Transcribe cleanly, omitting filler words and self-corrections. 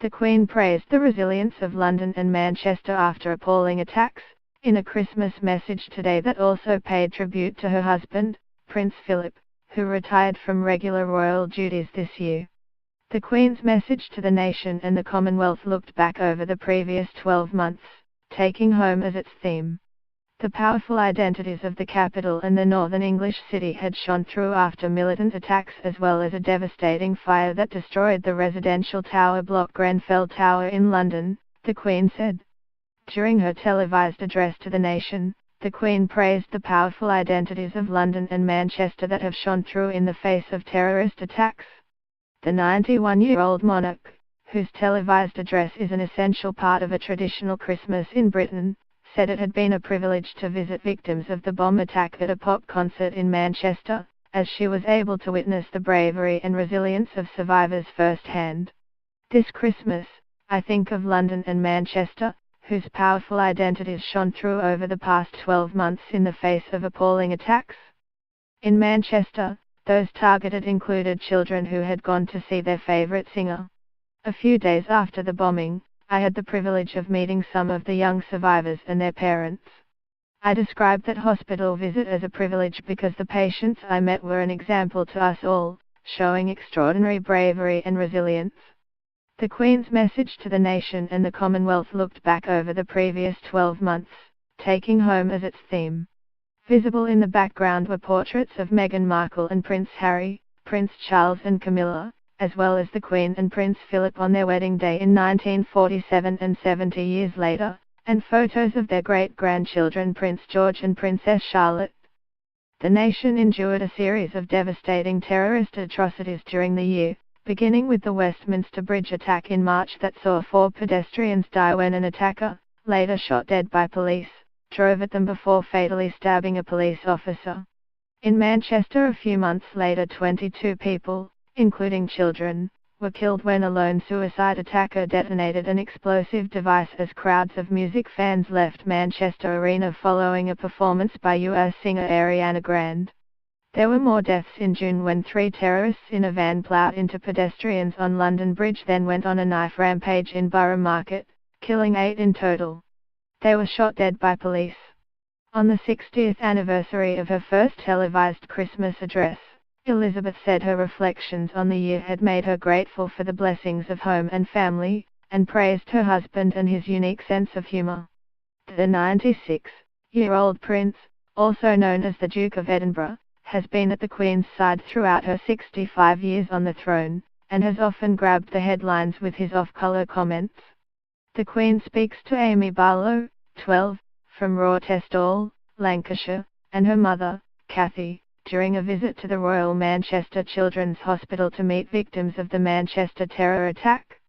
The Queen praised the resilience of London and Manchester after appalling attacks, in a Christmas message today that also paid tribute to her husband, Prince Philip, who retired from regular royal duties this year. The Queen's message to the nation and the Commonwealth looked back over the previous 12 months, taking home as its theme. The powerful identities of the capital and the northern English city had shone through after militant attacks as well as a devastating fire that destroyed the residential tower block Grenfell Tower in London, the Queen said. During her televised address to the nation, the Queen praised the powerful identities of London and Manchester that have shone through in the face of terrorist attacks. The 91-year-old monarch, whose televised address is an essential part of a traditional Christmas in Britain, said it had been a privilege to visit victims of the bomb attack at a pop concert in Manchester, as she was able to witness the bravery and resilience of survivors firsthand. This Christmas, I think of London and Manchester, whose powerful identities shone through over the past 12 months in the face of appalling attacks. In Manchester, those targeted included children who had gone to see their favorite singer. A few days after the bombing, I had the privilege of meeting some of the young survivors and their parents. I described that hospital visit as a privilege because the patients I met were an example to us all, showing extraordinary bravery and resilience. The Queen's message to the nation and the Commonwealth looked back over the previous 12 months, taking home as its theme. Visible in the background were portraits of Meghan Markle and Prince Harry, Prince Charles and Camilla, as well as the Queen and Prince Philip on their wedding day in 1947 and 70 years later, and photos of their great-grandchildren Prince George and Princess Charlotte. The nation endured a series of devastating terrorist atrocities during the year, beginning with the Westminster Bridge attack in March that saw 4 pedestrians die when an attacker, later shot dead by police, drove at them before fatally stabbing a police officer. In Manchester a few months later 22 people, including children, were killed when a lone suicide attacker detonated an explosive device as crowds of music fans left Manchester Arena following a performance by US singer Ariana Grande. There were more deaths in June when 3 terrorists in a van plowed into pedestrians on London Bridge then went on a knife rampage in Borough Market, killing 8 in total. They were shot dead by police. On the 60th anniversary of her first televised Christmas address, Elizabeth said her reflections on the year had made her grateful for the blessings of home and family, and praised her husband and his unique sense of humor. The 96-year-old prince, also known as the Duke of Edinburgh, has been at the Queen's side throughout her 65 years on the throne, and has often grabbed the headlines with his off-colour comments. The Queen speaks to Amy Barlow, 12, from Rawtestall, Lancashire, and her mother, Cathy, during a visit to the Royal Manchester Children's Hospital to meet victims of the Manchester terror attack.